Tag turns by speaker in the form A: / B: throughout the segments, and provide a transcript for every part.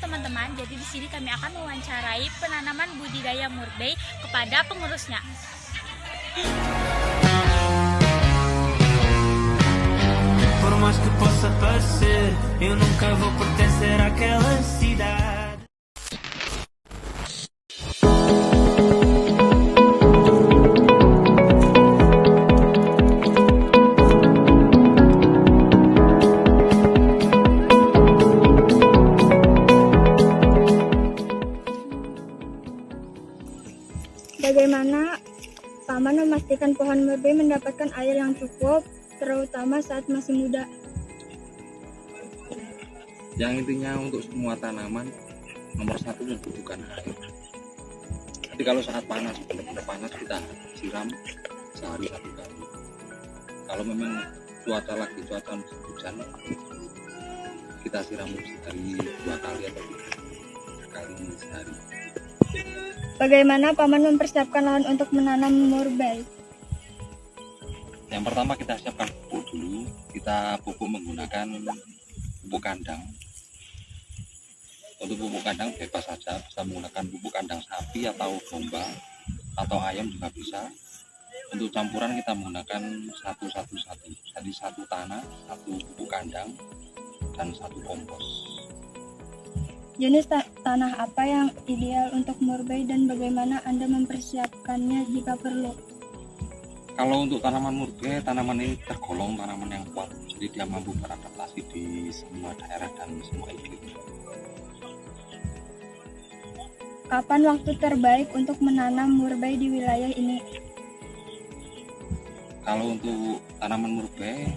A: teman-teman, jadi di sini kami akan mewawancarai penanaman budidaya murbei kepada pengurusnya.
B: Por mais que possa parecer, eu nunca vou pertencer àquela cidade.
C: Bagaimana Paman memastikan pohon murbei mendapatkan air yang cukup, terutama saat masih muda?
D: Yang intinya untuk semua tanaman, nomor satu membutuhkan air. Jadi kalau saat panas, benar-benar panas, kita siram sehari 1 kali. Kalau memang cuaca musim hujan, kita siram sehari 2 kali atau 3 kali sehari.
C: Bagaimana Paman mempersiapkan lahan untuk menanam murbei?
D: Yang pertama kita siapkan pupuk dulu. Kita pupuk menggunakan pupuk kandang. Untuk pupuk kandang bebas saja, bisa menggunakan pupuk kandang sapi atau domba atau ayam juga bisa. Untuk campuran kita menggunakan 1-1-1. Jadi 1 tanah, 1 pupuk kandang, dan 1 kompos.
C: Jenis tanah apa yang ideal untuk murbei dan bagaimana Anda mempersiapkannya jika perlu?
D: Kalau untuk tanaman murbei, tanaman ini tergolong tanaman yang kuat, jadi dia mampu beradaptasi di semua daerah dan semua iklim.
C: Kapan waktu terbaik untuk menanam murbei di wilayah ini?
D: Kalau untuk tanaman murbei,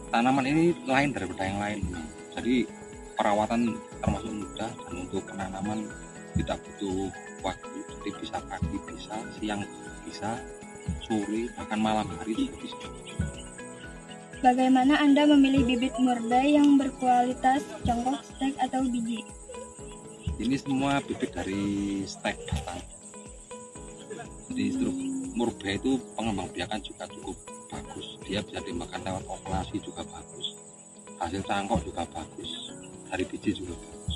D: tanaman ini lain daripada yang lain. Jadi perawatan termasuk mudah, dan untuk penanaman tidak butuh waktu. Jadi bisa pagi, bisa siang, bisa sore, bahkan malam hari juga bisa.
C: Bagaimana Anda memilih bibit murbei yang berkualitas congkok, stek, atau biji?
D: Ini semua bibit dari stek batang. Jadi murbei itu pengembangbiakan juga cukup bagus. Dia bisa dimakan lewat okulasi juga bagus. Hasil cangkok juga bagus. Dari biji juga bagus.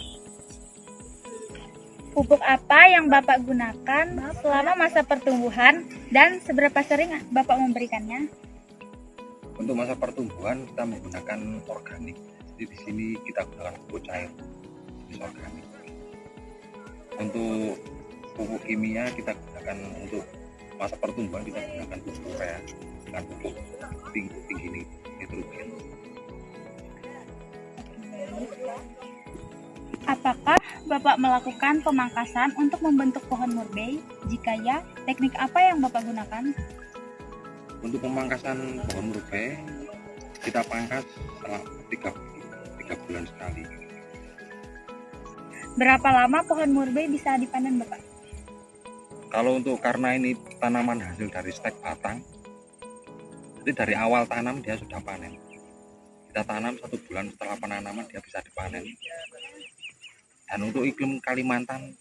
A: Pupuk apa yang Bapak gunakan selama masa pertumbuhan dan seberapa sering Bapak memberikannya?
D: Untuk masa pertumbuhan kita menggunakan organik. Jadi di sini kita gunakan pupuk cair, jenis organik. Untuk pupuk kimia kita gunakan untuk masa pertumbuhan, kita gunakan pupuk urea dengan pupuk tinggi nitrogen.
A: Apakah Bapak melakukan pemangkasan untuk membentuk pohon murbei? Jika ya, teknik apa yang Bapak gunakan?
D: Untuk pemangkasan pohon murbei, kita pangkas setelah 3 bulan sekali.
A: Berapa lama pohon murbei bisa dipanen, Bapak?
D: Kalau untuk karena ini tanaman hasil dari stek batang, jadi dari awal tanam dia sudah panen. Kita tanam 1 bulan setelah penanaman dia bisa dipanen. Dan untuk iklim Kalimantan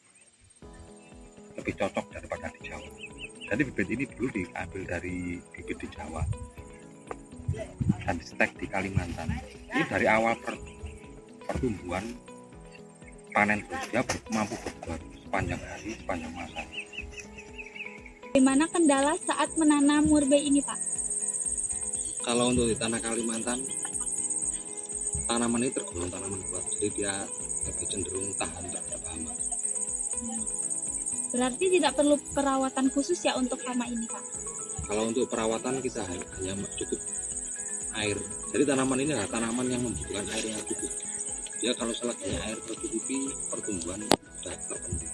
D: lebih cocok daripada di Jawa. Jadi bibit ini dulu diambil dari bibit di Jawa dan stek di Kalimantan. Ini dari awal pertumbuhan panen terus, dia mampu berbuah sepanjang hari, sepanjang masa.
A: Bagaimana kendala saat menanam murbei ini, Pak?
D: Kalau untuk di tanah Kalimantan, tanaman ini tergolong tanaman kuat, jadi dia lebih cenderung tahan terhadap hama.
A: Berarti tidak perlu perawatan khusus ya untuk hama ini, Pak?
D: Kalau untuk perawatan kita hanya cukup air. Jadi tanaman ini adalah tanaman yang membutuhkan air yang cukup. Dia kalau selagi air tercukupi, pertumbuhan sudah terpenuhi.